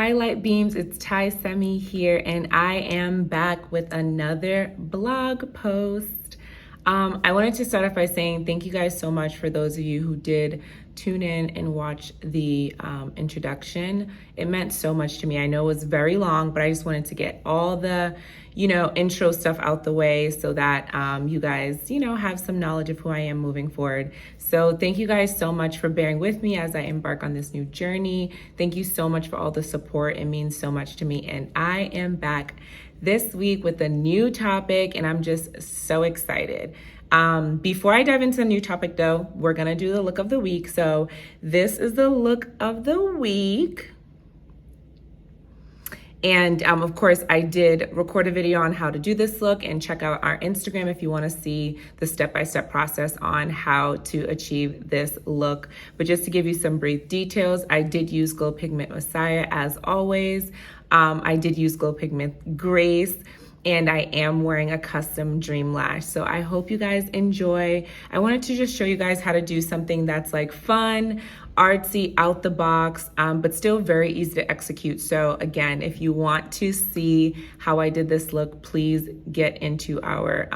Tai-Lite beams, it's Tai Semi here, and I am back with another blog post. I wanted to start off by saying thank you guys so much for those of you who did tune in and watch the introduction. It meant so much to me. I know it was very long, but I just wanted to get all the, intro stuff out the way so that you guys, have some knowledge of who I am moving forward. So thank you guys so much for bearing with me as I embark on this new journey. Thank you so much for all the support. It means so much to me. And I am back this week with a new topic, and I'm just so excited. Before I dive into the new topic though, we're gonna do the look of the week. So this is the look of the week. And of course, I did record a video on how to do this look, and check out our Instagram if you want to see the step-by-step process on how to achieve this look. But just to give you some brief details, I did use Glow Pigment Messiah as always. I did use Glow Pigment Grace, and I am wearing a custom Dream Lash. So I hope you guys enjoy. I wanted to just show you guys how to do something that's like fun, artsy, out the box, but still very easy to execute. So again, if you want to see how I did this look, please get into our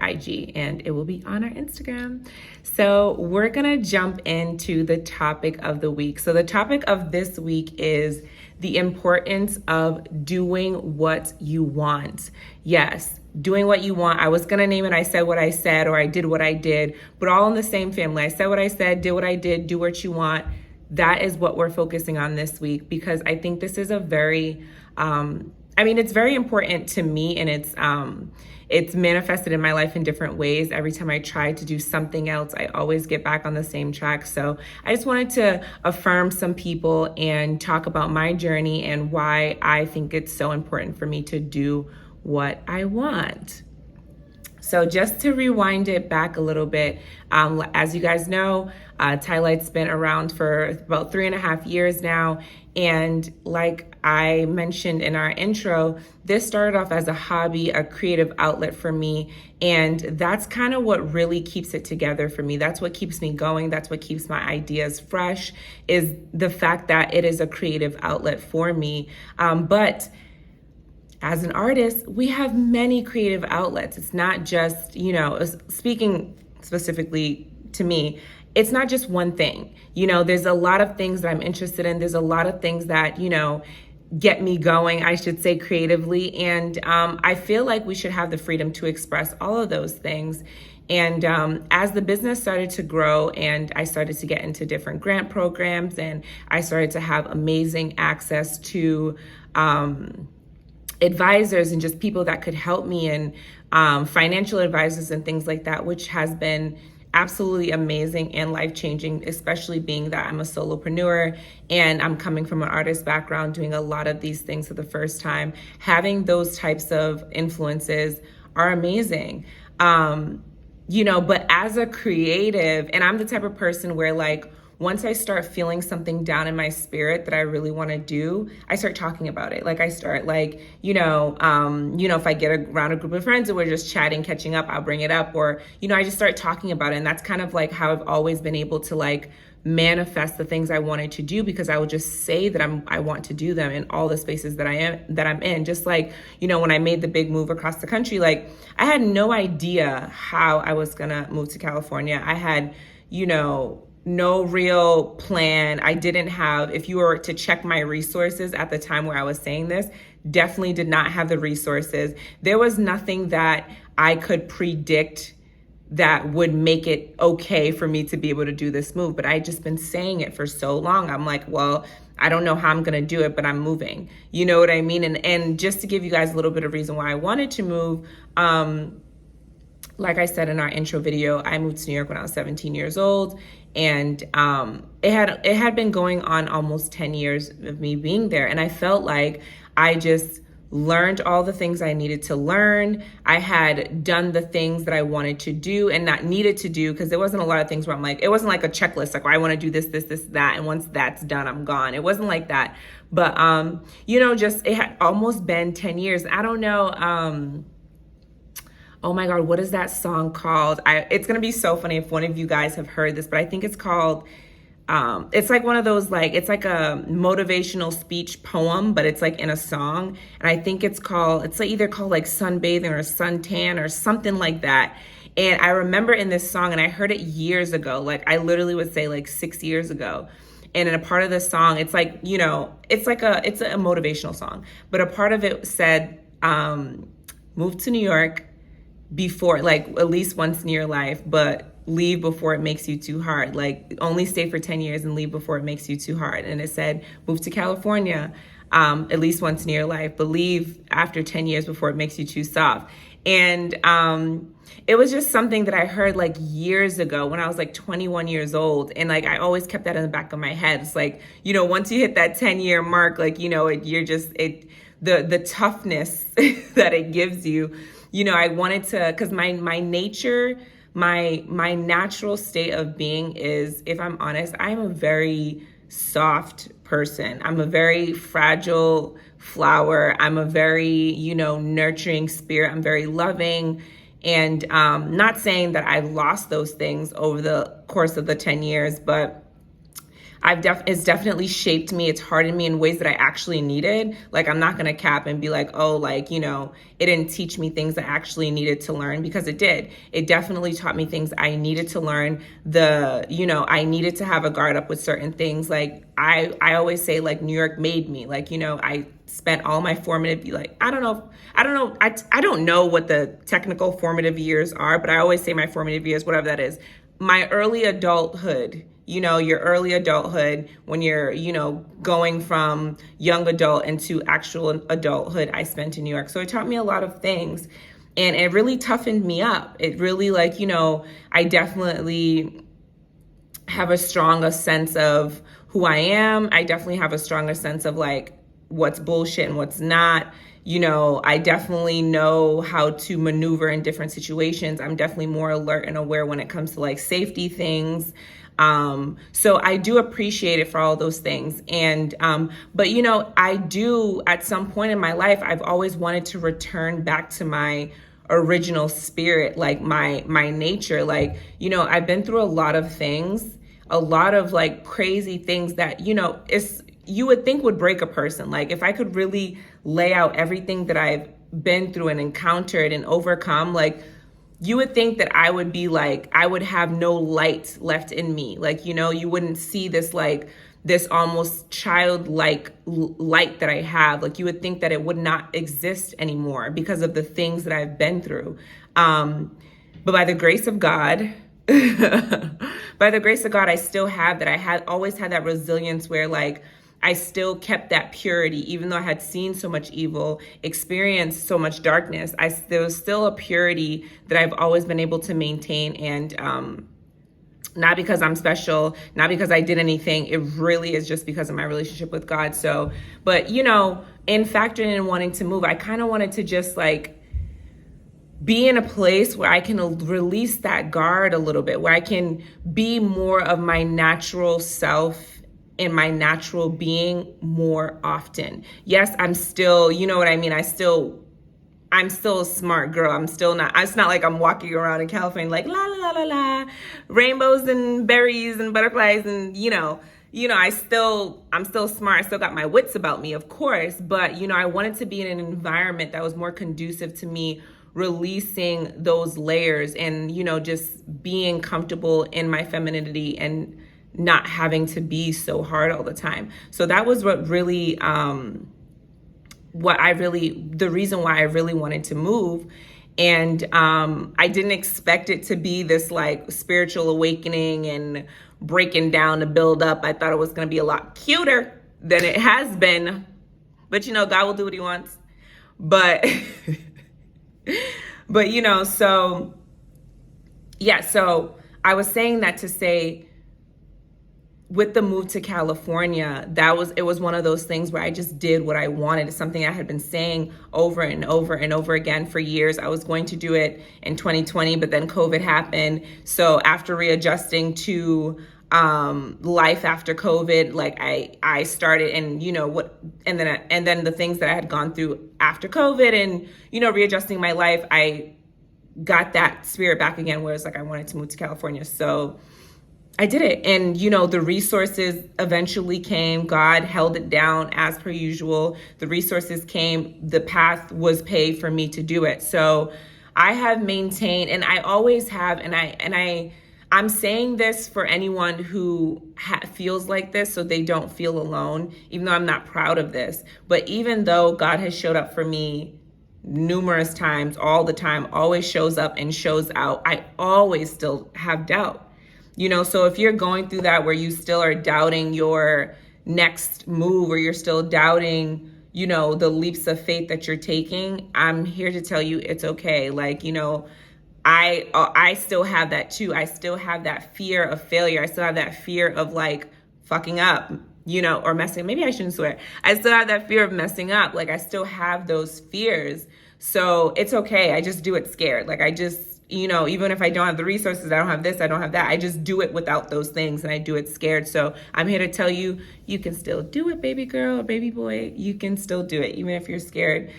IG, and it will be on our Instagram. So we're gonna jump into the topic of the week. So the topic of this week is the importance of doing what you want. Yes, doing what you want. I was gonna name it I Said What I Said, or I Did What I Did, but all in the same family. I said what I said, did what I did, do what you want. That is what we're focusing on this week, because I think this is a very, it's very important to me, and it's manifested in my life in different ways. Every time I try to do something else, I always get back on the same track. So I just wanted to affirm some people and talk about my journey and why I think it's so important for me to do what I want. So just to rewind it back a little bit, as you guys know, Tai-Lite's been around for about 3.5 years now. And like I mentioned in our intro, this started off as a hobby, a creative outlet for me. And that's kind of what really keeps it together for me. That's what keeps me going. That's what keeps my ideas fresh, is the fact that it is a creative outlet for me. But as an artist, we have many creative outlets. It's not just, speaking specifically to me, it's not just one thing. There's a lot of things that I'm interested in. There's a lot of things that, get me going, I should say, creatively. And I feel like we should have the freedom to express all of those things. And as the business started to grow and I started to get into different grant programs, and I started to have amazing access to advisors and just people that could help me, and financial advisors and things like that, which has been absolutely amazing and life-changing, especially being that I'm a solopreneur and I'm coming from an artist background, doing a lot of these things for the first time. Having those types of influences are amazing. But as a creative, and I'm the type of person where, like, once I start feeling something down in my spirit that I really want to do, I start talking about it. Like I start if I get around a group of friends and we're just chatting, catching up, I'll bring it up, or, I just start talking about it. And that's kind of like how I've always been able to like manifest the things I wanted to do, because I will just say that I want to do them in all the spaces that I'm in. Just like, when I made the big move across the country, like I had no idea how I was gonna move to California. I had, no real plan. I didn't have, if you were to check my resources at the time where I was saying this, definitely did not have the resources. There was nothing that I could predict that would make it okay for me to be able to do this move. But I just been saying it for so long. I'm like, well, I don't know how I'm gonna do it, but I'm moving. You know what I mean? And just to give you guys a little bit of reason why I wanted to move, like I said in our intro video, I moved to New York when I was 17 years old. And it had been going on almost 10 years of me being there. And I felt like I just learned all the things I needed to learn. I had done the things that I wanted to do and not needed to do, because there wasn't a lot of things where I'm like, it wasn't like a checklist, like, I want to do this, that. And once that's done, I'm gone. It wasn't like that. But, it had almost been 10 years. I don't know. Oh my God, what is that song called? It's gonna be so funny if one of you guys have heard this, but I think it's called it's like one of those, like, it's like a motivational speech poem, but it's like in a song. And I think it's like either called like sunbathing or suntan or something like that. And I remember in this song, and I heard it years ago, like I literally would say like 6 years ago. And in a part of the song, it's like, it's a motivational song, but a part of it said, move to New York before, like, at least once in your life, but leave before it makes you too hard. Like, only stay for 10 years and leave before it makes you too hard. And it said, move to California, at least once in your life, but leave after 10 years before it makes you too soft. And it was just something that I heard like years ago when I was like 21 years old. And like, I always kept that in the back of my head. It's like, once you hit that 10-year mark, like, the toughness that it gives you, I wanted to, because my nature, my natural state of being is, if I'm honest, I'm a very soft person. I'm a very fragile flower. I'm a very, nurturing spirit. I'm very loving. And not saying that I've lost those things over the course of the 10 years, but it's definitely shaped me. It's hardened me in ways that I actually needed. Like, I'm not going to cap and be like, oh, like, it didn't teach me things I actually needed to learn, because it did. It definitely taught me things I needed to learn. I needed to have a guard up with certain things. Like, I always say, like, New York made me. Like, I spent all my formative, like, I don't know what the technical formative years are, but I always say my formative years, whatever that is. My early adulthood, your early adulthood, when you're, going from young adult into actual adulthood, I spent in New York. So it taught me a lot of things, and it really toughened me up. It really, like, I definitely have a stronger sense of who I am. I definitely have a stronger sense of like what's bullshit and what's not. I definitely know how to maneuver in different situations. I'm definitely more alert and aware when it comes to like safety things. So I do appreciate it for all those things. And, but I do, at some point in my life, I've always wanted to return back to my original spirit, like my nature. Like, I've been through a lot of things, a lot of like crazy things that, you would think would break a person. Like, if I could really lay out everything that I've been through and encountered and overcome, like, you would think that I would be like, I would have no light left in me. Like, you wouldn't see this, like, this almost childlike light that I have. Like, you would think that it would not exist anymore because of the things that I've been through. But by the grace of God, I still have that. I had always had that resilience where, like, I still kept that purity, even though I had seen so much evil, experienced so much darkness. There was still a purity that I've always been able to maintain. And not because I'm special, not because I did anything. It really is just because of my relationship with God. So, but, in factoring in wanting to move, I kind of wanted to just like be in a place where I can release that guard a little bit, where I can be more of my natural self in my natural being more often. Yes, I'm still, you know what I mean? I'm still a smart girl. it's not like I'm walking around in California like la la la la la, rainbows and berries and butterflies and I'm still smart. I still got my wits about me, of course, but I wanted to be in an environment that was more conducive to me releasing those layers and just being comfortable in my femininity and not having to be so hard all the time. So that was what really, the reason why I really wanted to move. And I didn't expect it to be this like spiritual awakening and breaking down to build up. I thought it was going to be a lot cuter than it has been. But God will do what he wants. But, so yeah, so I was saying that to say, with the move to California, it was one of those things where I just did what I wanted. It's something I had been saying over and over and over again for years. I was going to do it in 2020, but then COVID happened. So after readjusting to life after COVID, like I started, and and then the things that I had gone through after COVID and readjusting my life, I got that spirit back again, where it's like I wanted to move to California. So I did it. And, the resources eventually came. God held it down as per usual. The resources came. The path was paved for me to do it. So I have maintained, and I always have, I'm saying this for anyone who feels like this so they don't feel alone, even though I'm not proud of this. But even though God has showed up for me numerous times, all the time, always shows up and shows out, I always still have doubt. So if you're going through that where you still are doubting your next move, or you're still doubting, the leaps of faith that you're taking, I'm here to tell you it's okay. I still have that too. I still have that fear of failure. I still have that fear of fucking up, or messing. Maybe I shouldn't swear. I still have that fear of messing up. I still have those fears. So it's okay. I just do it scared. I just, even if I don't have the resources, I don't have this, I don't have that, I just do it without those things, and I do it scared. So I'm here to tell you, you can still do it, baby girl or baby boy. You can still do it, even if you're scared.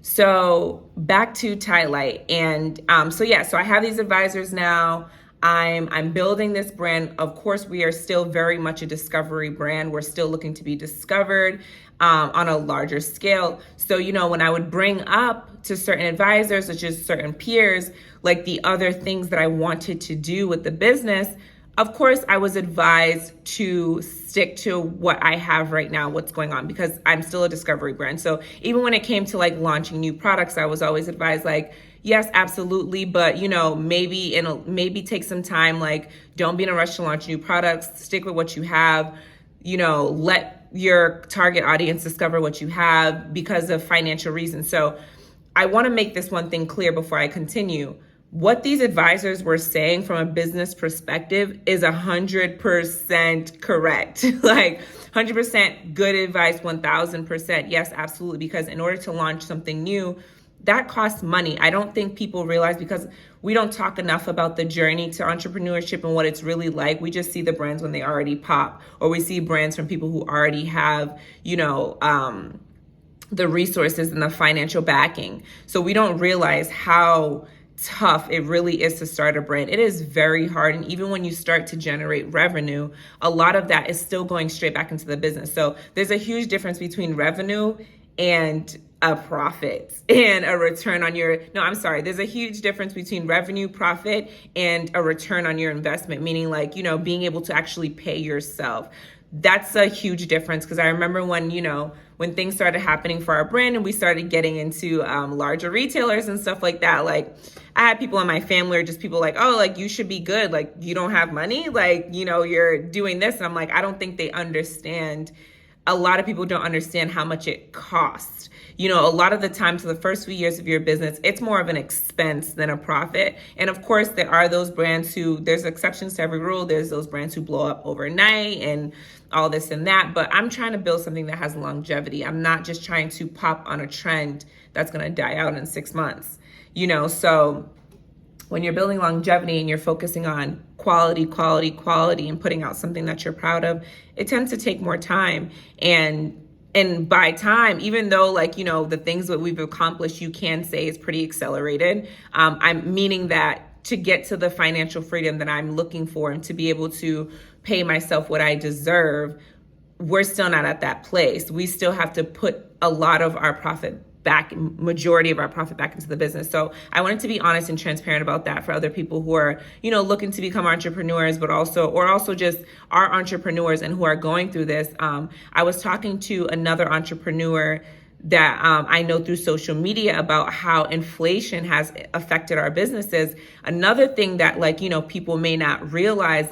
So back to Tai-Lite. And so I have these advisors now. I'm building this brand. Of course, we are still very much a discovery brand. We're still looking to be discovered on a larger scale. So, when I would bring up to certain advisors, such as certain peers, the other things that I wanted to do with the business, of course, I was advised to stick to what I have right now, what's going on, because I'm still a discovery brand. So even when it came to launching new products, I was always advised yes, absolutely, but maybe take some time. Don't be in a rush to launch new products. Stick with what you have. Let your target audience discover what you have because of financial reasons. So I want to make this one thing clear before I continue. What these advisors were saying from a business perspective is 100% correct. 100% good advice, 1000%. Yes, absolutely. Because in order to launch something new, that costs money. I don't think people realize, because we don't talk enough about the journey to entrepreneurship and what it's really like. We just see the brands when they already pop, or we see brands from people who already have, the resources and the financial backing. So we don't realize how tough it really is to start a brand. It is very hard. And even when you start to generate revenue, a lot of that is still going straight back into the business. So there's a huge difference between revenue and a profit and a return on there's a huge difference between revenue, profit, and a return on your investment, meaning being able to actually pay yourself. That's a huge difference, because I remember when things started happening for our brand and we started getting into larger retailers and stuff like that, I had people in my family, or just people you should be good. You don't have money, you're doing this. And I'm I don't think they understand. A lot of people don't understand how much it costs. A lot of the time, to the first few years of your business, it's more of an expense than a profit. And of course, there are those brands there's exceptions to every rule. There's those brands who blow up overnight and all this and that. But I'm trying to build something that has longevity. I'm not just trying to pop on a trend that's going to die out in 6 months. So when you're building longevity and you're focusing on quality, and putting out something that you're proud of, it tends to take more time. And by time, even though the things that we've accomplished, you can say is pretty accelerated. I'm meaning that to get to the financial freedom that I'm looking for and to be able to pay myself what I deserve, we're still not at that place. We still have to put a lot of our majority of our profit back into the business. So I wanted to be honest and transparent about that for other people who are, looking to become entrepreneurs, but also just are entrepreneurs and who are going through this. I was talking to another entrepreneur that I know through social media about how inflation has affected our businesses. Another thing that people may not realize,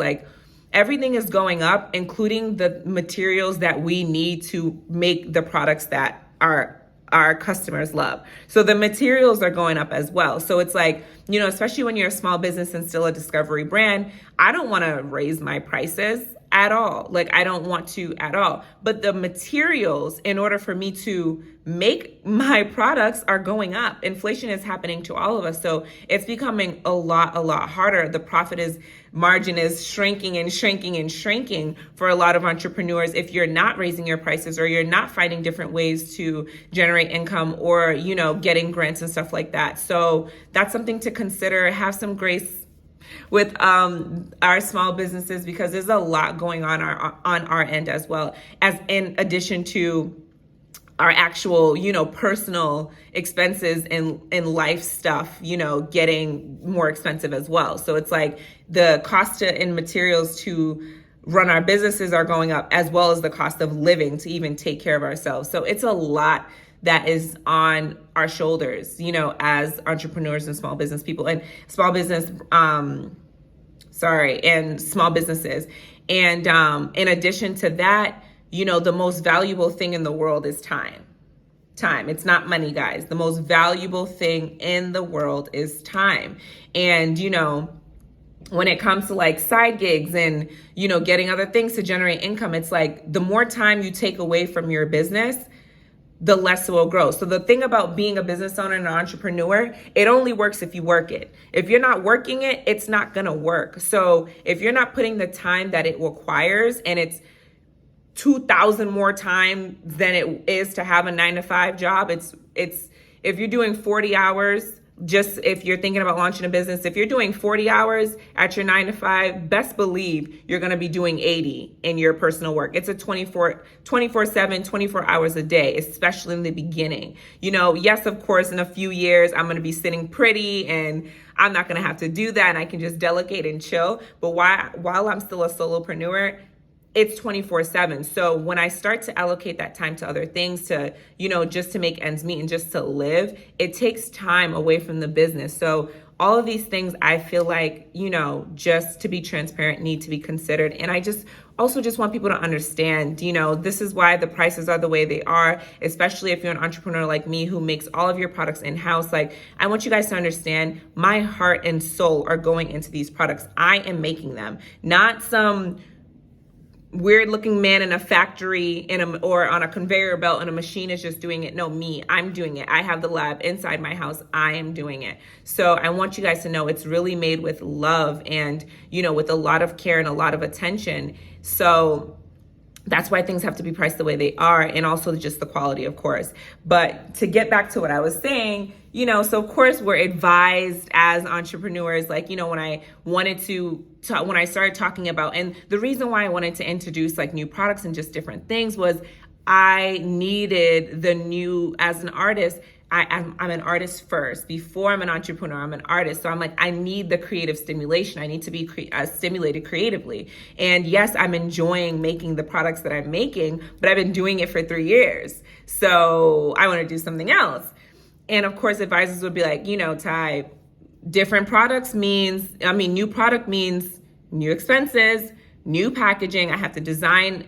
everything is going up, including the materials that we need to make the products that our customers love. So the materials are going up as well. So it's especially when you're a small business and still a discovery brand, I don't want to raise my prices at all. I don't want to at all. But the materials, in order for me to make my products, are going up. Inflation is happening to all of us. So it's becoming a lot harder. The margin is shrinking and shrinking and shrinking for a lot of entrepreneurs if you're not raising your prices, or you're not finding different ways to generate income, or, getting grants and stuff like that. So that's something to consider. Have some grace. with our small businesses, because there's a lot going on our end, as well as in addition to our actual, personal expenses and life stuff, getting more expensive as well. So it's like the cost in materials to run our businesses are going up, as well as the cost of living to even take care of ourselves. So it's a lot that is on our shoulders, as entrepreneurs and small business people and small business, and small businesses. And in addition to that, the most valuable thing in the world is time. Time. It's not money, guys. The most valuable thing in the world is time. And, when it comes to like side gigs and, getting other things to generate income, it's like the more time you take away from your business, the less it will grow. So the thing about being a business owner and an entrepreneur, it only works if you work it. If you're not working it, it's not going to work. So if you're not putting the time that it requires, and it's 2,000 more time than it is to have a 9-to-5 job. It's if you're doing 40 hours, just if you're thinking about launching a business, if you're doing 40 hours at your 9-to-5, best believe you're going to be doing 80 in your personal work. It's a 24/7, 24 hours a day, especially in the beginning. Yes, of course, in a few years, I'm going to be sitting pretty and I'm not going to have to do that, and I can just delegate and chill. But while I'm still a solopreneur, it's 24/7. So when I start to allocate that time to other things, to, just to make ends meet and just to live, it takes time away from the business. So all of these things, I feel like, just to be transparent, need to be considered. And I just want people to understand, this is why the prices are the way they are, especially if you're an entrepreneur like me who makes all of your products in-house. Like, I want you guys to understand my heart and soul are going into these products. I am making them, not some weird looking man in a factory or on a conveyor belt and a machine is just doing it. No, me, I'm doing it. I have the lab inside my house. I am doing it. So I want you guys to know it's really made with love and, with a lot of care and a lot of attention. So that's why things have to be priced the way they are, and also just the quality, of course. But to get back to what I was saying, so of course we're advised as entrepreneurs, like, when I started talking about, and the reason why I wanted to introduce like new products and just different things was I needed as an artist, I'm an artist first. Before I'm an entrepreneur, I'm an artist. So I'm like, I need the creative stimulation. I need to be stimulated creatively. And yes, I'm enjoying making the products that I'm making, but I've been doing it for 3 years. So I want to do something else. And of course, advisors would be like, Tai, different products new product means new expenses, new packaging. I have to design,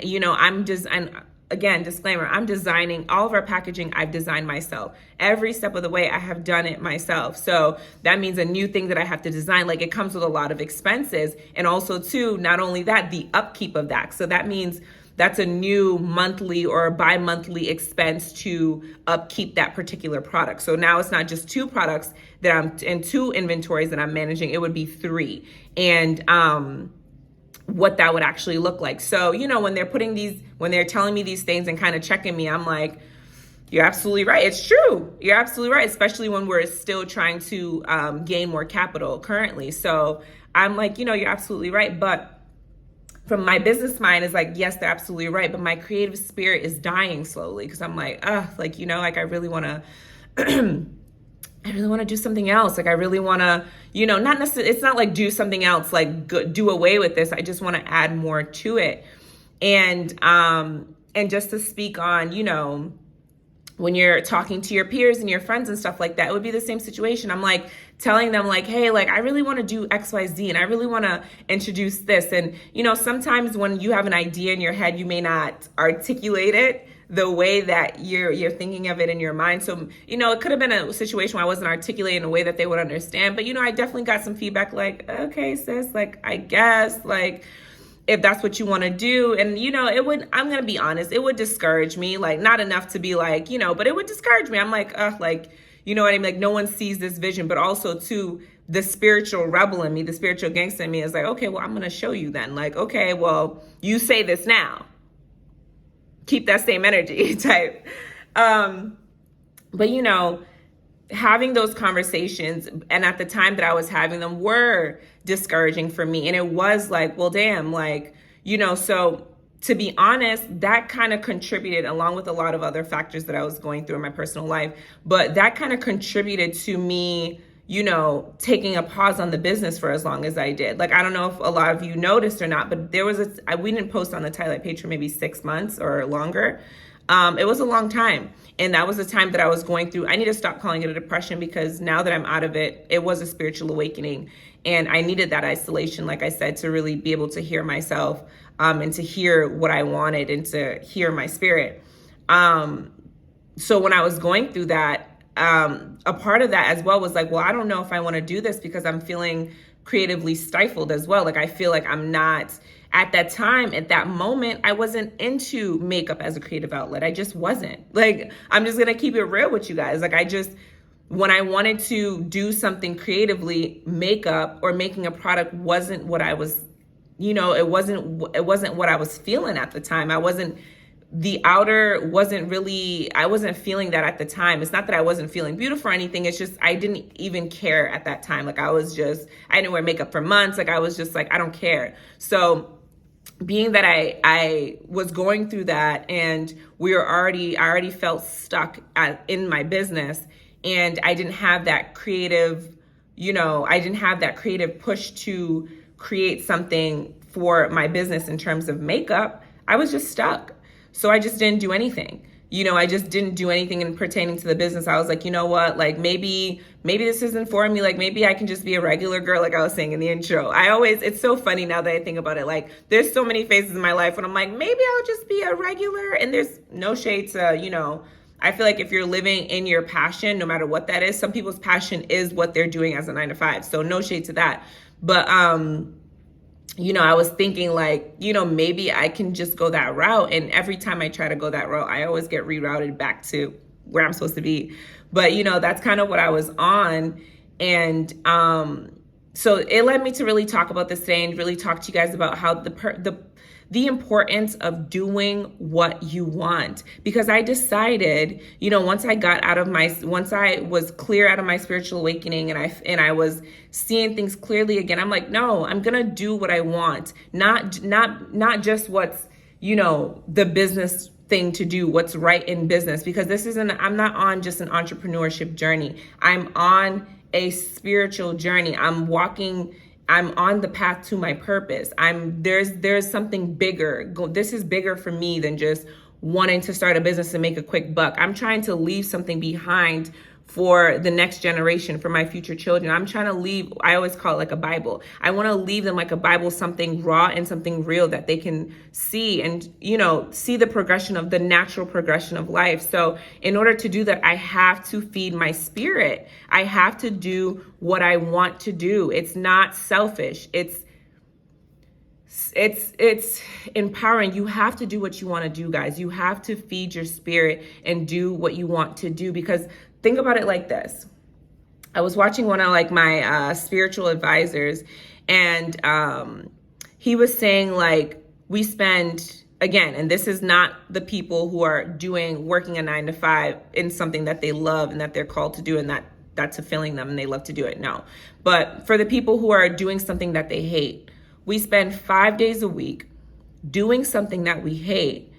again, disclaimer, I'm designing all of our packaging. I've designed myself. Every step of the way, I have done it myself. So that means a new thing that I have to design, like it comes with a lot of expenses. And also too, not only that, the upkeep of that. So that means that's a new monthly or bi-monthly expense to upkeep that particular product. So now it's not just 2 products that I'm in 2 inventories that I'm managing. It would be 3. And, what that would actually look like. So, when they're telling me these things and kind of checking me, I'm like, you're absolutely right. It's true. You're absolutely right. Especially when we're still trying to gain more capital currently. So I'm like, you're absolutely right. But from my business mind is like, yes, they're absolutely right. But my creative spirit is dying slowly because I'm like, I really want to, I really want to do something else. Like, I really want to, not necessarily, it's not like do something else, like do away with this. I just want to add more to it. And just to speak on, when you're talking to your peers and your friends and stuff like that, it would be the same situation. I'm like telling them like, hey, like I really want to do XYZ and I really want to introduce this. And, sometimes when you have an idea in your head, you may not articulate it the way that you're thinking of it in your mind. So, it could have been a situation where I wasn't articulating in a way that they would understand. But, I definitely got some feedback like, okay, sis, like, I guess, like, if that's what you want to do. And, I'm going to be honest, it would discourage me, like, not enough to be like, but it would discourage me. I'm like, you know what I mean? Like, no one sees this vision, but also too, the spiritual rebel in me, the spiritual gangster in me is like, okay, well, I'm going to show you then. Like, okay, well, you say this now. Keep that same energy type. But having those conversations, and at the time that I was having them, were discouraging for me. And it was like, well, damn, like, so to be honest, that kind of contributed, along with a lot of other factors that I was going through in my personal life, but that kind of contributed to me, taking a pause on the business for as long as I did. Like, I don't know if a lot of you noticed or not, but we didn't post on the Tai-Lite page for maybe 6 months or longer. It was a long time. And that was the time that I was going through. I need to stop calling it a depression, because now that I'm out of it, it was a spiritual awakening. And I needed that isolation, like I said, to really be able to hear myself, and to hear what I wanted, and to hear my spirit. So when I was going through that, a part of that as well was like, well, I don't know if I want to do this, because I'm feeling creatively stifled as well. Like, I feel like I'm not, at that time, at that moment, I wasn't into makeup as a creative outlet. I just wasn't. Like, I'm just going to keep it real with you guys. Like, when I wanted to do something creatively, makeup or making a product wasn't what I was, it wasn't what I was feeling at the time. I wasn't feeling that at the time. It's not that I wasn't feeling beautiful or anything. It's just, I didn't even care at that time. Like, I didn't wear makeup for months. Like, I was just like, I don't care. So being that I was going through that, and I already felt stuck in my business, and I didn't have that creative, push to create something for my business in terms of makeup. I was just stuck. So I just didn't do anything. I just didn't do anything in pertaining to the business. I was like, you know what? Like, maybe this isn't for me. Like, maybe I can just be a regular girl, like I was saying in the intro. It's so funny now that I think about it. Like, there's so many phases in my life when I'm like, maybe I'll just be a regular. And there's no shade to, I feel like if you're living in your passion, no matter what that is, some people's passion is what they're doing as a 9-to-5. So no shade to that. But, I was thinking like, maybe I can just go that route. And every time I try to go that route, I always get rerouted back to where I'm supposed to be. But, that's kind of what I was on. And so it led me to really talk about this today, and really talk to you guys about how the importance of doing what you want. Because I decided, once I was clear out of my spiritual awakening, and I was seeing things clearly again, I'm like, no, I'm going to do what I want. Not just what's, the business thing to do, what's right in business, because I'm not on just an entrepreneurship journey. I'm on a spiritual journey. I'm on the path to my purpose. There's something bigger. This is bigger for me than just wanting to start a business and make a quick buck. I'm trying to leave something behind for the next generation, for my future children. I'm trying to leave, I always call it like a Bible. I want to leave them like a Bible, something raw and something real that they can see, and, see the natural progression of life. So in order to do that, I have to feed my spirit. I have to do what I want to do. It's not selfish. It's empowering. You have to do what you want to do, guys. You have to feed your spirit and do what you want to do, because think about it like this. I was watching one of like my spiritual advisors, and he was saying like, we spend, again, and this is not the people who are working a 9-to-5 in something that they love and that they're called to do, and that's fulfilling them and they love to do it. No, but for the people who are doing something that they hate, we spend 5 days a week doing something that we hate.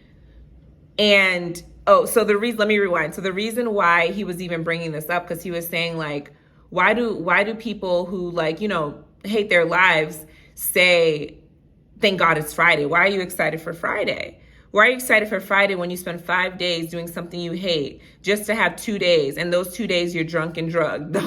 And let me rewind. So the reason why he was even bringing this up, because he was saying like, why do people who like, hate their lives say, thank God it's Friday? Why are you excited for Friday? Why are you excited for Friday when you spend 5 days doing something you hate, just to have 2 days, and those 2 days you're drunk and drugged?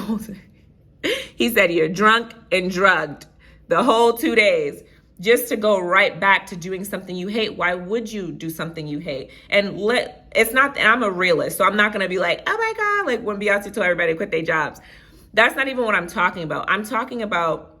He said you're drunk and drugged the whole 2 days, just to go right back to doing something you hate. Why would you do something you hate? And it's not, and I'm a realist, so I'm not going to be like, oh my God, like when Beyonce told everybody to quit their jobs. That's not even what I'm talking about. I'm talking about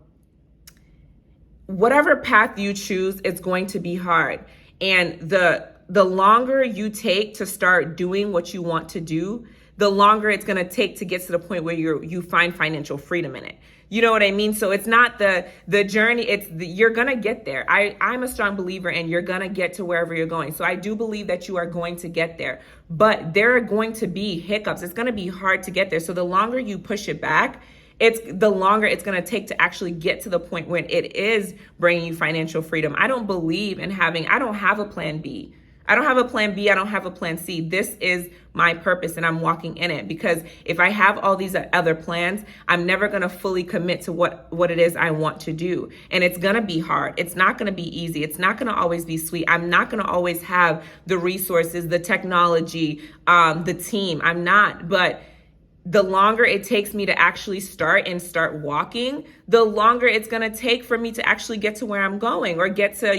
whatever path you choose, it's going to be hard. And the longer you take to start doing what you want to do, the longer it's going to take to get to the point where you find financial freedom in it. You know what I mean? So it's not the journey, you're going to get there. I'm a strong believer, and you're going to get to wherever you're going. So I do believe that you are going to get there, but there are going to be hiccups. It's going to be hard to get there. So the longer you push it back it's the longer it's going to take to actually get to the point when it is bringing you financial freedom. I don't believe in I don't have a plan B. I don't have a plan B. I don't have a plan C. This is my purpose and I'm walking in it, because if I have all these other plans, I'm never going to fully commit to what it is I want to do. And it's going to be hard. It's not going to be easy. It's not going to always be sweet. I'm not going to always have the resources, the technology, the team. I'm not. But the longer it takes me to actually start walking, the longer it's going to take for me to actually get to where I'm going, or get to,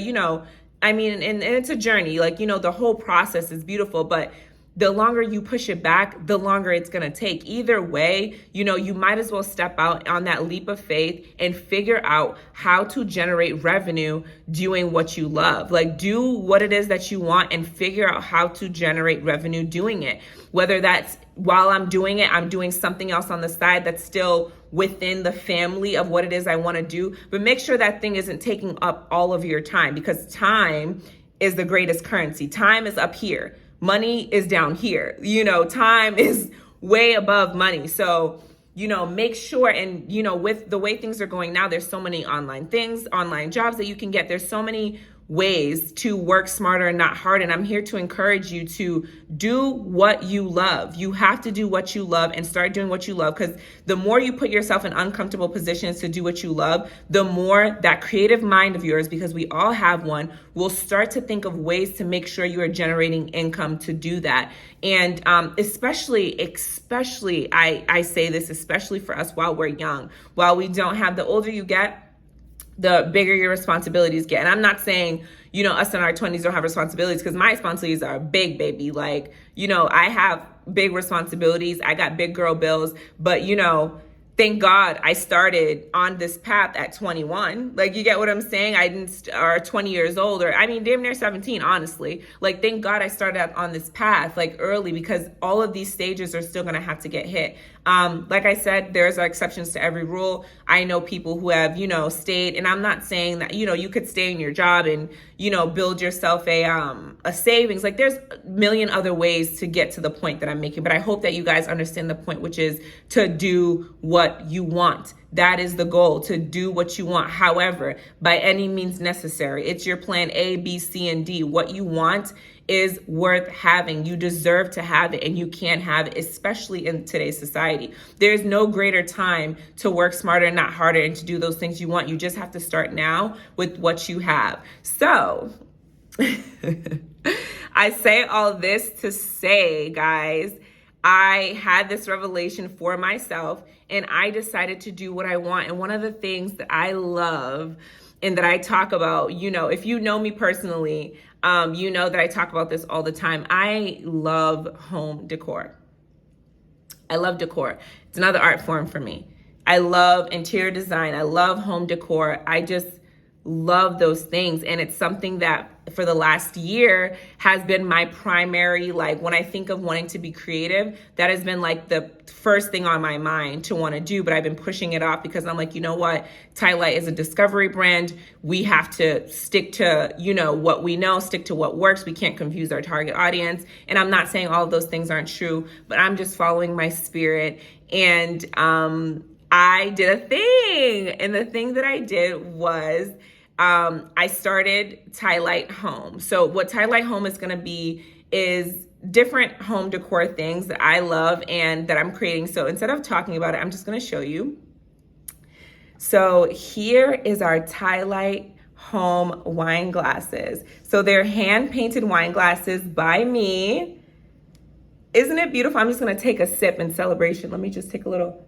and it's a journey. Like, the whole process is beautiful, but the longer you push it back, the longer it's going to take. Either way, you might as well step out on that leap of faith and figure out how to generate revenue doing what you love. Like, do what it is that you want and figure out how to generate revenue doing it. Whether that's while I'm doing it, I'm doing something else on the side that's still within the family of what it is I want to do. But make sure that thing isn't taking up all of your time, because time is the greatest currency. Time is up here. Money is down here. Time is way above money. So, make sure, and, with the way things are going now, there's so many online jobs that you can get. There's so many ways to work smarter and not hard. And I'm here to encourage you to do what you love. You have to do what you love and start doing what you love, because the more you put yourself in uncomfortable positions to do what you love, the more that creative mind of yours, because we all have one, will start to think of ways to make sure you are generating income to do that. And especially, I say this, especially for us while we're young, while we don't have, the older you get, the bigger your responsibilities get. And I'm not saying, us in our 20s don't have responsibilities, because my responsibilities are big, baby. Like, I have big responsibilities. I got big girl bills, but, thank God I started on this path at 21. Like, you get what I'm saying? I didn't, or 20 years old, or damn near 17, honestly. Like, thank God I started out on this path like early, because all of these stages are still going to have to get hit. Like I said, there's exceptions to every rule. I know people who have, stayed, and I'm not saying that, you could stay in your job and, build yourself a savings. Like, there's a million other ways to get to the point that I'm making, but I hope that you guys understand the point, which is to do what you want. That is the goal, to do what you want. However, by any means necessary. It's your plan A, B, C, and D. What you want is worth having. You deserve to have it, and you can have it, especially in today's society. There's no greater time to work smarter and not harder and to do those things you want. You just have to start now with what you have. So I say all this to say, guys, I had this revelation for myself, and I decided to do what I want. And one of the things that I love and that I talk about, if you know me personally, you know that I talk about this all the time. I love home decor. I love decor. It's another art form for me. I love interior design. I love home decor. I just love those things. And it's something that for the last year has been my primary, like, when I think of wanting to be creative, that has been like the first thing on my mind to want to do. But I've been pushing it off, because I'm like, you know what? Tai-Lite is a discovery brand. We have to stick to, what we know, stick to what works. We can't confuse our target audience. And I'm not saying all of those things aren't true, but I'm just following my spirit. And I did a thing. And the thing that I did was, I started Tai-Lite Home. So what Tai-Lite Home is going to be is different home decor things that I love and that I'm creating. So instead of talking about it, I'm just going to show you. So here is our Tai-Lite Home wine glasses. So they're hand-painted wine glasses by me. Isn't it beautiful? I'm just going to take a sip in celebration. Let me just take a little.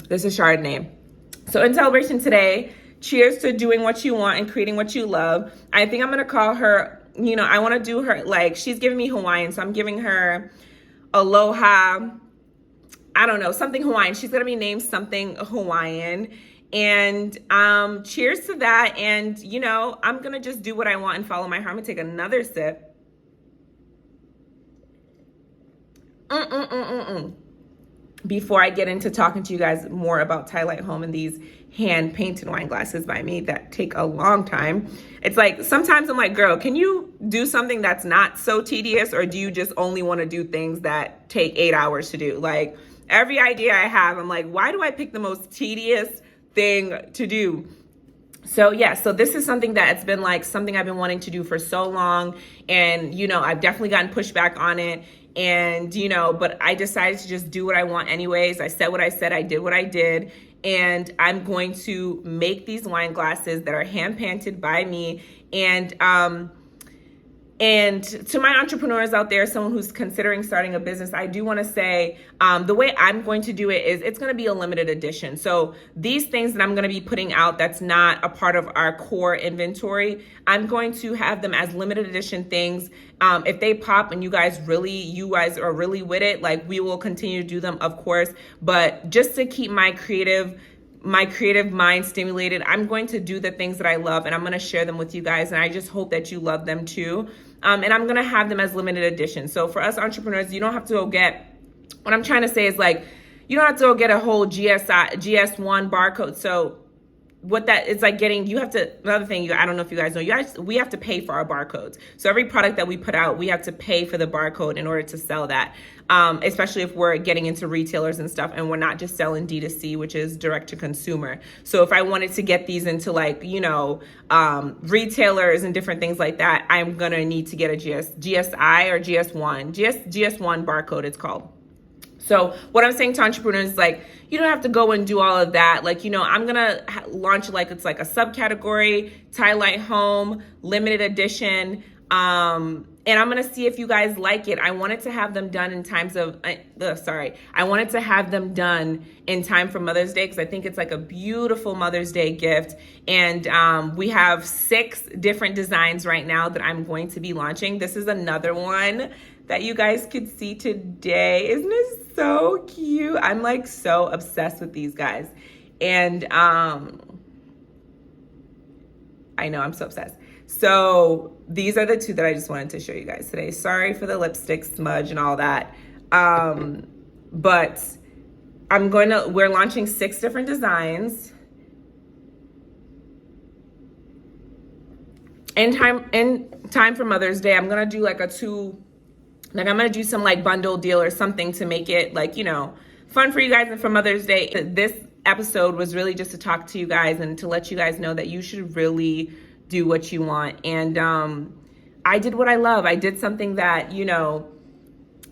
This is Chardonnay. So in celebration today, cheers to doing what you want and creating what you love. I think I'm going to call her, I want to do her, like, she's giving me Hawaiian, so I'm giving her Aloha, I don't know, something Hawaiian. She's going to be named something Hawaiian. And cheers to that. And, I'm going to just do what I want and follow my heart. I'm going to take another sip. before I get into talking to you guys more about Tai-Lite Home and these hand painted wine glasses by me that take a long time. It's like, sometimes I'm like, girl, can you do something that's not so tedious, or do you just only want to do things that take 8 hours to do? Like, every idea I have, I'm like, why do I pick the most tedious thing to do? So yeah, so this is something that it's been like something I've been wanting to do for so long. And, you know, I've definitely gotten pushback on it. And, you know, but I decided to just do what I want anyways. I said what I said, I did what I did. And I'm going to make these wine glasses that are hand painted by me. And to my entrepreneurs out there, someone who's considering starting a business, I do want to say the way I'm going to do it is it's going to be a limited edition. So these things that I'm going to be putting out that's not a part of our core inventory, I'm going to have them as limited edition things. If they pop and you guys are really with it, like, we will continue to do them, of course. But just to keep my creative mind stimulated, I'm going to do the things that I love, and I'm going to share them with you guys. And I just hope that you love them too. And I'm going to have them as limited edition. So for us entrepreneurs, you don't have to go get, what I'm trying to say is, like, you don't have to go get a whole GS1 barcode. So what that is like getting, you have to, another thing, I don't know if you guys know, we have to pay for our barcodes. So every product that we put out, we have to pay for the barcode in order to sell that. Especially if we're getting into retailers and stuff, and we're not just selling D2C, which is direct to consumer. So if I wanted to get these into, like, you know, retailers and different things like that, I'm going to need to get a GSI or GS1 barcode, it's called. So what I'm saying to entrepreneurs is, like, you don't have to go and do all of that. Like, you know, I'm going to launch, like, it's like a subcategory, Tai-Lite Home, limited edition. And I'm going to see if you guys like it. I wanted to have them done in I wanted to have them done in time for Mother's Day, because I think it's like a beautiful Mother's Day gift. And we have 6 different designs right now that I'm going to be launching. This is another one that you guys could see today. Isn't it so cute? I'm like so obsessed with these guys. And I know, I'm so obsessed. So these are the 2 that I just wanted to show you guys today. Sorry for the lipstick smudge and all that. But we're launching 6 different designs. In time for Mother's Day, I'm going to do like I'm going to do some like bundle deal or something to make it, like, you know, fun for you guys. And for Mother's Day, this episode was really just to talk to you guys and to let you guys know that you should really do what you want. And I did what I love. I did something that, you know,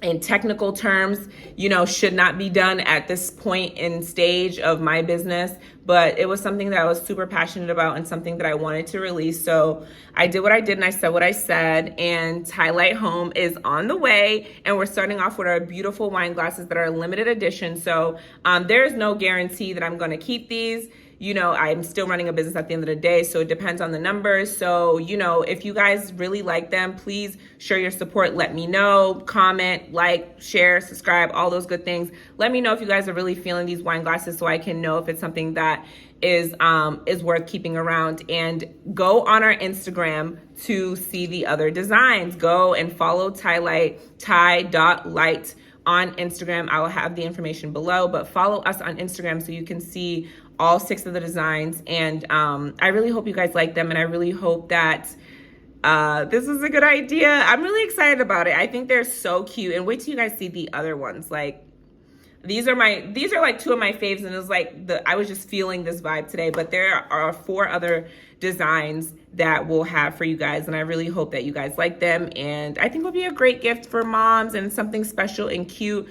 in technical terms, you know, should not be done at this point in stage of my business, but it was something that I was super passionate about and something that I wanted to release. So I did what I did and I said what I said, and Tai-Lite Home is on the way, and we're starting off with our beautiful wine glasses that are limited edition. So there is no guarantee that I'm going to keep these. You know, I'm still running a business at the end of the day, so it depends on the numbers. So, you know, if you guys really like them, please share your support. Let me know, comment, like, share, subscribe, all those good things. Let me know if you guys are really feeling these wine glasses, so I can know if it's something that is worth keeping around. And go on our Instagram to see the other designs. Go and follow Tai-Lite, Tai.Lite on Instagram. I will have the information below, but follow us on Instagram so you can see all 6 of the designs. And I really hope you guys like them, and I really hope that this is a good idea. I'm really excited about it. I think they're so cute, and wait till you guys see the other ones. Like, these are like 2 of my faves, and it was like I was just feeling this vibe today. But there are 4 other designs that we'll have for you guys, and I really hope that you guys like them. And I think it'll be a great gift for moms and something special and cute.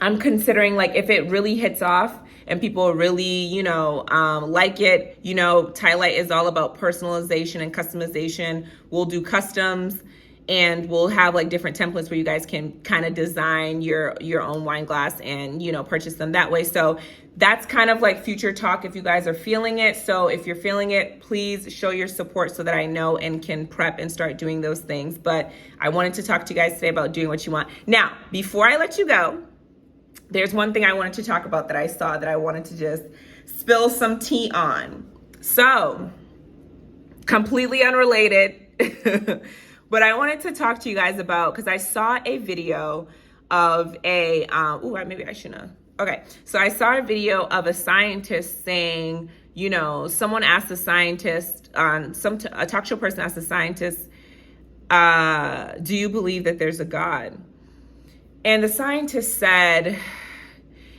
I'm considering, like, if it really hits off and people really, you know, like it, you know, Tai-Lite is all about personalization and customization. We'll do customs, and we'll have like different templates where you guys can kind of design your own wine glass and, you know, purchase them that way. So that's kind of like future talk if you guys are feeling it. So if you're feeling it, please show your support so that I know and can prep and start doing those things. But I wanted to talk to you guys today about doing what you want. Now, before I let you go, there's one thing I wanted to talk about that I saw that I wanted to just spill some tea on. So, completely unrelated, but I wanted to talk to you guys about, because I saw a video of a, maybe I shouldn't have. Okay, so I saw a video of a scientist saying, you know, someone asked a scientist, a talk show person asked a scientist, do you believe that there's a God? And the scientist said,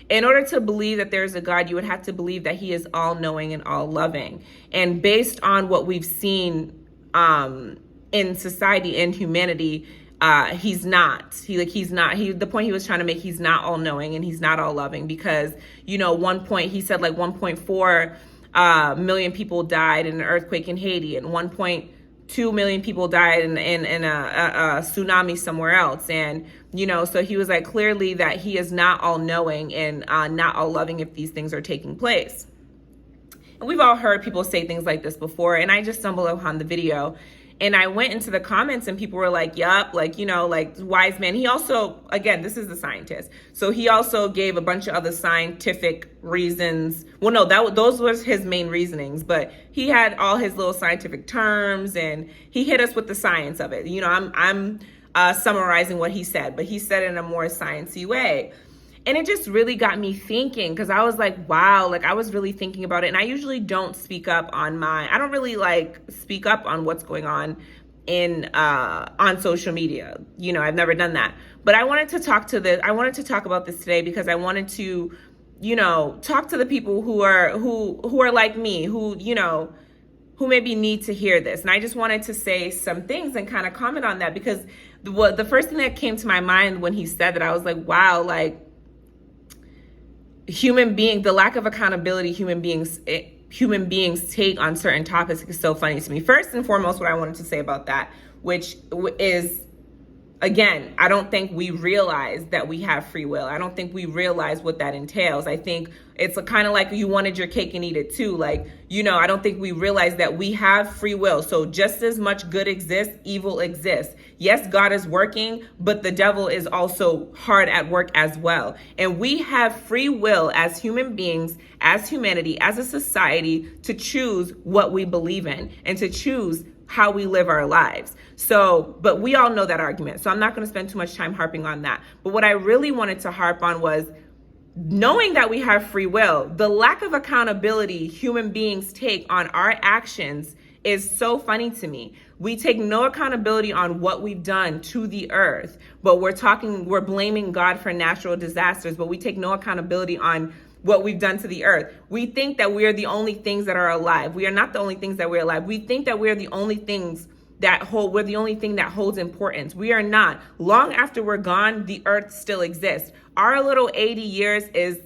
in order to believe that there's a God, you would have to believe that he is all-knowing and all-loving. And based on what we've seen in society and humanity, he's not. The point he was trying to make, he's not all-knowing and he's not all-loving, because, you know, one point he said like 1.4 million people died in an earthquake in Haiti, and 1.2 million people died in a tsunami somewhere else. And, you know, so he was like, clearly that he is not all knowing and not all loving if these things are taking place. And we've all heard people say things like this before. And I just stumbled upon the video and I went into the comments and people were like, yup, like, you know, like wise man. He also, again, this is the scientist. So he also gave a bunch of other scientific reasons. Well, no, those was his main reasonings, but he had all his little scientific terms and he hit us with the science of it. You know, I'm summarizing what he said, but he said it in a more sciencey way. And it just really got me thinking, because I was like, wow, like I was really thinking about it. And I usually don't speak up on I don't really like speak up on what's going on on social media. You know, I've never done that. But I wanted to talk about this today because I wanted to, you know, talk to the people who are like me, who, you know, who maybe need to hear this. And I just wanted to say some things and kind of comment on that, because the first thing that came to my mind when he said that, I was like, wow, like the lack of accountability human beings take on certain topics is so funny to me. First and foremost, what I wanted to say about that, which is, again, I don't think we realize that we have free will. I don't think we realize what that entails. I think it's kind of like you wanted your cake and eat it too. Like, you know, I don't think we realize that we have free will. So just as much good exists, evil exists. Yes, God is working, but the devil is also hard at work as well. And we have free will as human beings, as humanity, as a society, to choose what we believe in and to choose how we live our lives. So, but we all know that argument. So I'm not going to spend too much time harping on that. But what I really wanted to harp on was knowing that we have free will. The lack of accountability human beings take on our actions is so funny to me. We take no accountability on what we've done to the earth, but we're blaming God for natural disasters, but we take no accountability on what we've done to the earth. We think that we are the only things that are alive. We are not the only things that we're alive. We think that we're the only things we're the only thing that holds importance. We are not. Long after we're gone, the earth still exists. Our little 80 years is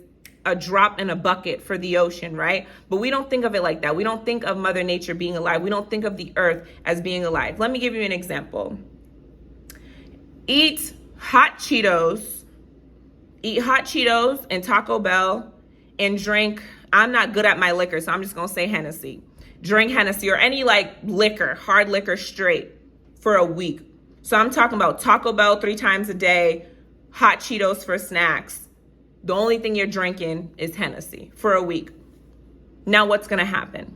a drop in a bucket for the ocean, right? But we don't think of it like that. We don't think of Mother Nature being alive. We don't think of the earth as being alive. Let me give you an example. Eat hot Cheetos and Taco Bell and drink, I'm not good at my liquor, so I'm just going to say Hennessy. Drink Hennessy or any like liquor, hard liquor straight for a week. So I'm talking about Taco Bell 3 times a day, hot Cheetos for snacks. The only thing you're drinking is Hennessy for a week. Now what's going to happen?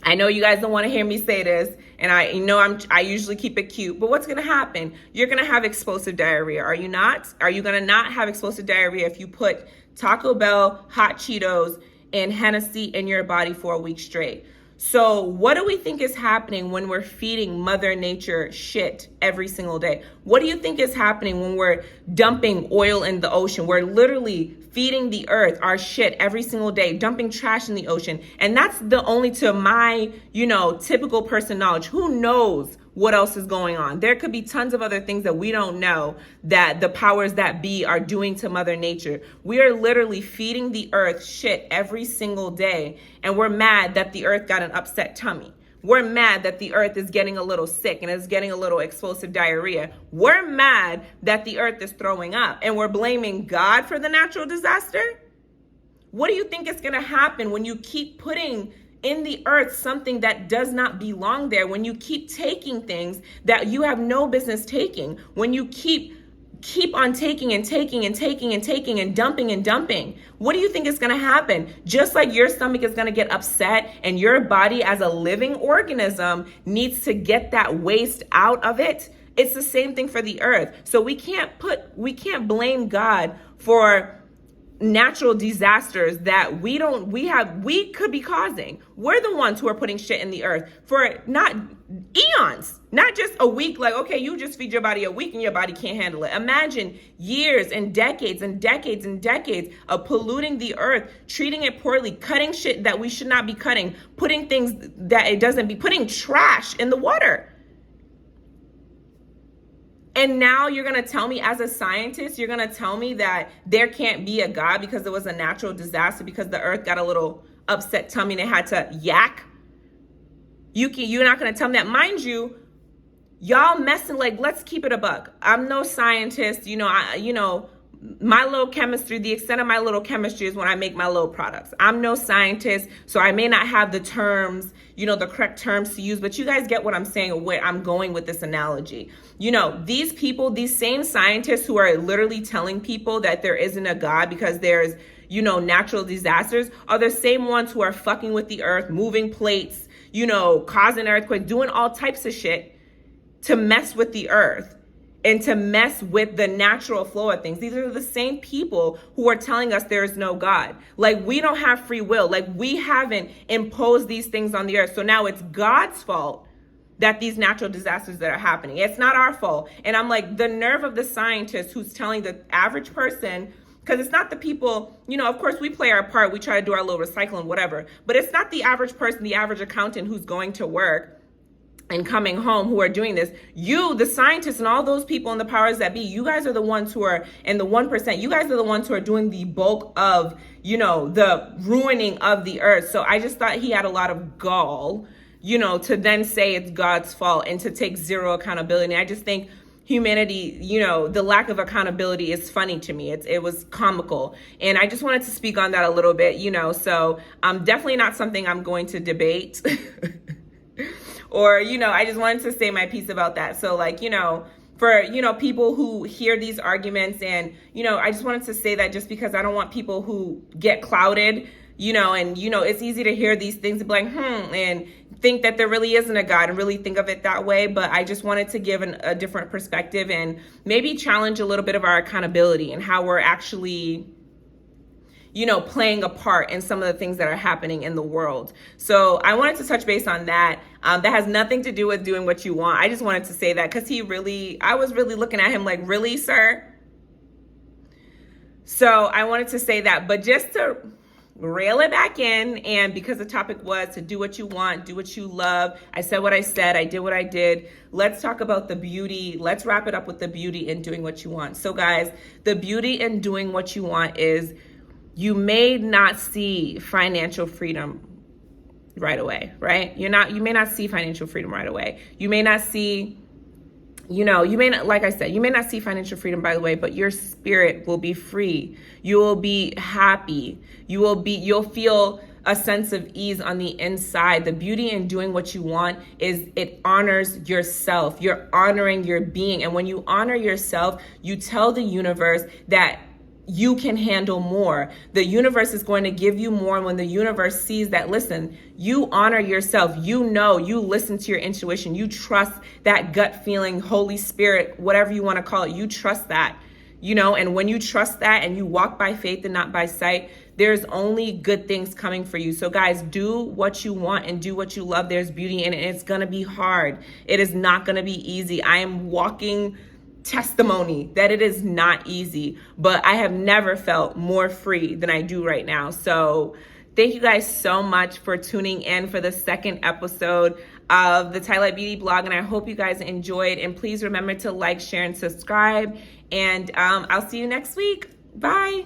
I know you guys don't want to hear me say this, and I usually keep it cute, but what's going to happen? You're going to have explosive diarrhea. Are you not? Are you going to not have explosive diarrhea if you put Taco Bell, hot Cheetos, and Hennessy in your body for a week straight? So what do we think is happening when we're feeding Mother Nature shit every single day? What do you think is happening when we're dumping oil in the ocean? We're literally feeding the earth our shit every single day, dumping trash in the ocean. And that's to my, typical person knowledge. Who knows what else is going on? There could be tons of other things that we don't know that the powers that be are doing to Mother Nature. We are literally feeding the earth shit every single day, and we're mad that the earth got an upset tummy. We're mad that the earth is getting a little sick and is getting a little explosive diarrhea. We're mad that the earth is throwing up, and we're blaming God for the natural disaster. What do you think is going to happen when you keep putting in the earth something that does not belong there, when you keep taking things that you have no business taking, when you keep on taking and taking and taking and taking and dumping? What do you think is going to happen? Just like your stomach is going to get upset, and your body as a living organism needs to get that waste out of it, It's the same thing for the earth. So we can't blame God for natural disasters that we could be causing. We're the ones who are putting shit in the earth for not eons, not just a week. Like, okay, you just feed your body a week and your body can't handle it. Imagine years and decades and decades and decades of polluting the earth, treating it poorly, cutting shit that we should not be cutting, putting things that it doesn't be, putting trash in the water. And now you're going to tell me, as a scientist, you're going to tell me that there can't be a God because there was a natural disaster, because the earth got a little upset tummy and it had to yak? You're not going to tell me that. Mind you, y'all messing, like, let's keep it a buck. I'm no scientist. My little chemistry, the extent of my little chemistry is when I make my little products. I'm no scientist, so I may not have the terms, the correct terms to use, but you guys get what I'm saying, where I'm going with this analogy. These people, these same scientists who are literally telling people that there isn't a God because there's, natural disasters, are the same ones who are fucking with the earth, moving plates, causing earthquakes, doing all types of shit to mess with the earth and to mess with the natural flow of things. These are the same people who are telling us there is no God. Like, we don't have free will. Like, we haven't imposed these things on the earth. So now it's God's fault that these natural disasters that are happening. It's not our fault. And I'm like, the nerve of the scientist who's telling the average person, because it's not the people, of course we play our part. We try to do our little recycling, whatever. But it's not the average person, the average accountant who's going to work and coming home who are doing this. You, the scientists, and all those people in the powers that be, you guys are the ones who are in the 1%. You guys are the ones who are doing the bulk of, the ruining of the earth. So I just thought he had a lot of gall, to then say it's God's fault and to take zero accountability. And I just think humanity, the lack of accountability is funny to me. It was comical. And I just wanted to speak on that a little bit, so definitely not something I'm going to debate. Or, I just wanted to say my piece about that. So, like, for, people who hear these arguments and, I just wanted to say that just because I don't want people who get clouded, and, it's easy to hear these things and be like, and think that there really isn't a God and really think of it that way. But I just wanted to give a different perspective and maybe challenge a little bit of our accountability and how we're actually, playing a part in some of the things that are happening in the world. So I wanted to touch base on that. That has nothing to do with doing what you want. I just wanted to say that because I was really looking at him like, really, sir? So I wanted to say that, but just to reel it back in, and because the topic was to do what you want, do what you love. I said what I said, I did what I did. Let's talk about the beauty. Let's wrap it up with the beauty in doing what you want. So guys, the beauty in doing what you want is you may not see financial freedom right away, right? You may not see financial freedom right away. You may not see, like I said, you may not see financial freedom, by the way, but your spirit will be free. You will be happy. You'll feel a sense of ease on the inside. The beauty in doing what you want is it honors yourself. You're honoring your being. And when you honor yourself, you tell the universe that you can handle more. The universe is going to give you more. And when the universe sees that, listen, you honor yourself, you listen to your intuition, you trust that gut feeling, Holy Spirit, whatever you want to call it, you trust that, and when you trust that and you walk by faith and not by sight, there's only good things coming for you. So guys, do what you want and do what you love. There's beauty in it. And it's going to be hard. It is not going to be easy. I am walking testimony that it is not easy, but I have never felt more free than I do right now. So thank you guys so much for tuning in for the second episode of the Tai-Lite Beauty blog. And I hope you guys enjoyed, and please remember to like, share, and subscribe. And I'll see you next week. Bye.